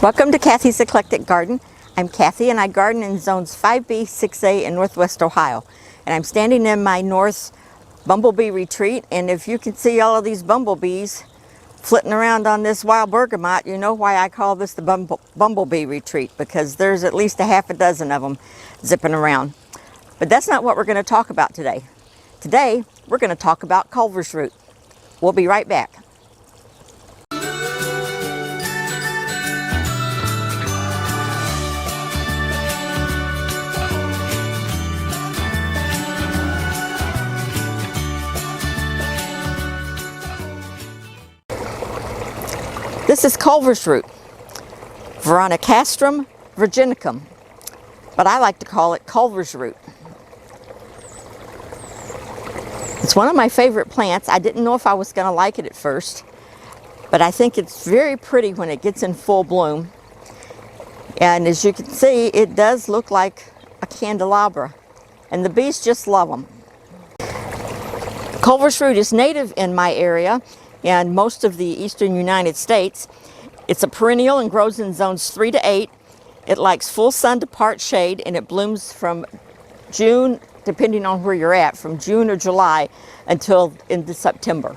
Welcome to Kathy's Eclectic Garden. I'm Kathy and I garden in zones 5B, 6A in Northwest Ohio. And I'm standing in my north bumblebee retreat, and if you can see all of these bumblebees flitting around on this wild bergamot, you know why I call this the bumblebee retreat, because there's at least a half a dozen of them zipping around. But that's not what we're going to talk about today. Today we're going to talk about Culvers root. We'll be right back. This is Culvers root, Veronicastrum virginicum, but I like to call it Culvers root. It's one of my favorite plants. I didn't know if I was going to like it at first, but I think it's very pretty when it gets in full bloom. And as you can see, it does look like a candelabra, and the bees just love them. Culvers root is native in my area and most of the eastern United States. It's a perennial and grows in zones 3 to 8. It likes full sun to part shade, and it blooms from June, depending on where you're at, from June or July until into September.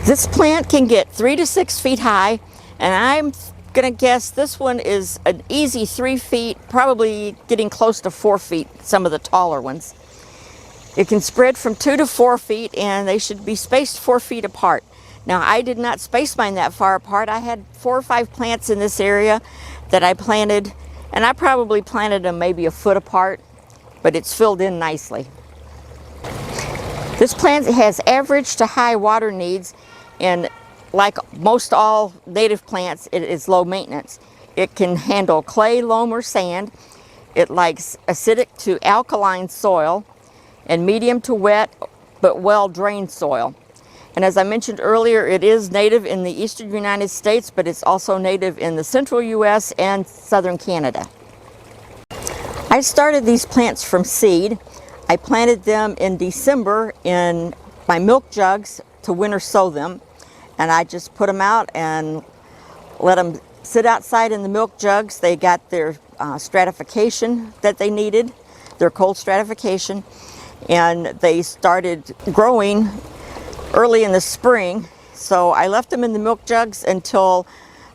This plant can get 3 to 6 feet high, and I'm gonna guess this one is an easy 3 feet, probably getting close to 4 feet, some of the taller ones. It can spread from 2 to 4 feet, and they should be spaced 4 feet apart. Now, I did not space mine that far apart. I had 4 or 5 plants in this area that I planted, and I probably planted them maybe a foot apart, but it's filled in nicely. This plant has average to high water needs, and like most all native plants, it is low maintenance. It can handle clay, loam, or sand. It likes acidic to alkaline soil and medium to wet but well-drained soil. And as I mentioned earlier, it is native in the eastern United States, but it's also native in the central US and southern Canada. I started these plants from seed. I planted them in December in my milk jugs to winter sow them, and I just put them out and let them sit outside in the milk jugs. They got their stratification that they needed, their cold stratification, and they started growing early in the spring. So I left them in the milk jugs until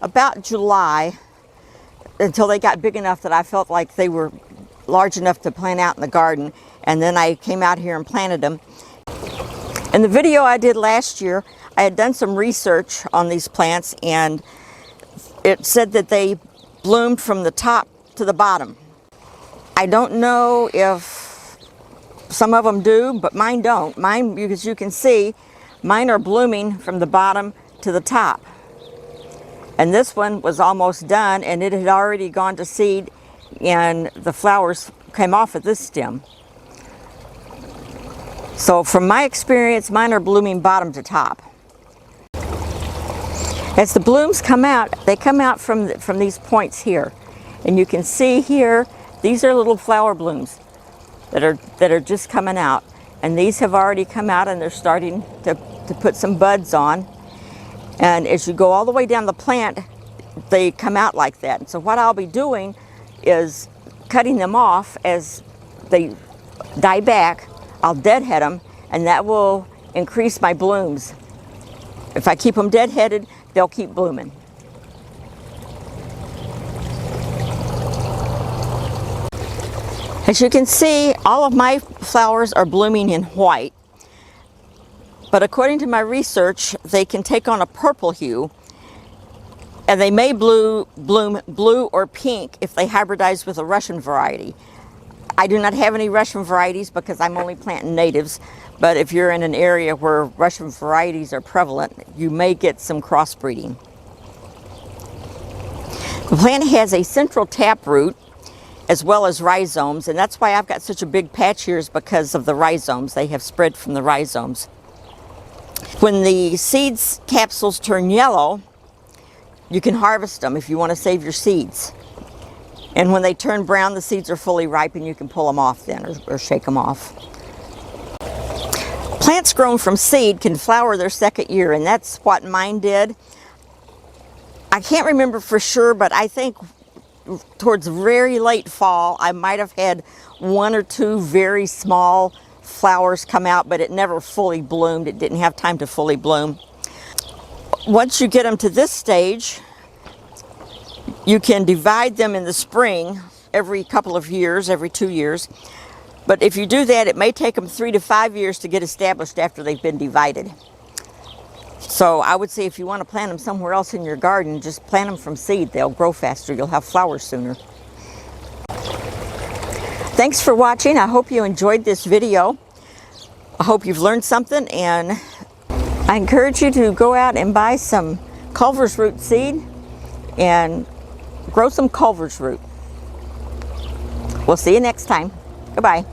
about July, until they got big enough that I felt like they were large enough to plant out in the garden, and then I came out here and planted them. In the video I did last year, I had done some research on these plants, and it said that they bloomed from the top to the bottom. I don't know if some of them do, but mine don't. Mine, as you can see, mine are blooming from the bottom to the top. And this one was almost done, and it had already gone to seed, and the flowers came off of this stem. So from my experience, mine are blooming bottom to top. As the blooms come out, they come out from these points here. And you can see here, these are little flower blooms that are just coming out, and these have already come out, and they're starting to put some buds on. And as you go all the way down the plant, they come out like that. And so what I'll be doing is cutting them off as they die back. I'll deadhead them, and that will increase my blooms. If I keep them deadheaded, they'll keep blooming. As you can see, all of my flowers are blooming in white, but according to my research, they can take on a purple hue, and they may bloom blue or pink if they hybridize with a Russian variety. I do not have any Russian varieties because I'm only planting natives, but if you're in an area where Russian varieties are prevalent, you may get some crossbreeding. The plant has a central taproot as well as rhizomes, and that's why I've got such a big patch here, is because of the rhizomes. They have spread from the rhizomes. When the seeds capsules turn yellow, you can harvest them if you want to save your seeds. And when they turn brown, the seeds are fully ripe, and you can pull them off then, or shake them off. Plants grown from seed can flower their second year, and that's what mine did. I can't remember for sure, but I think towards very late fall, I might have had 1 or 2 very small flowers come out, but it never fully bloomed. It didn't have time to fully bloom. Once you get them to this stage, you can divide them in the spring every couple of years, every 2 years. But if you do that, it may take them 3 to 5 years to get established after they've been divided. So I would say if you want to plant them somewhere else in your garden, just plant them from seed. They'll grow faster. You'll have flowers sooner. Thanks for watching. I hope you enjoyed this video. I hope you've learned something, and I encourage you to go out and buy some Culvers Root seed and grow some Culvers Root. We'll see you next time. Goodbye.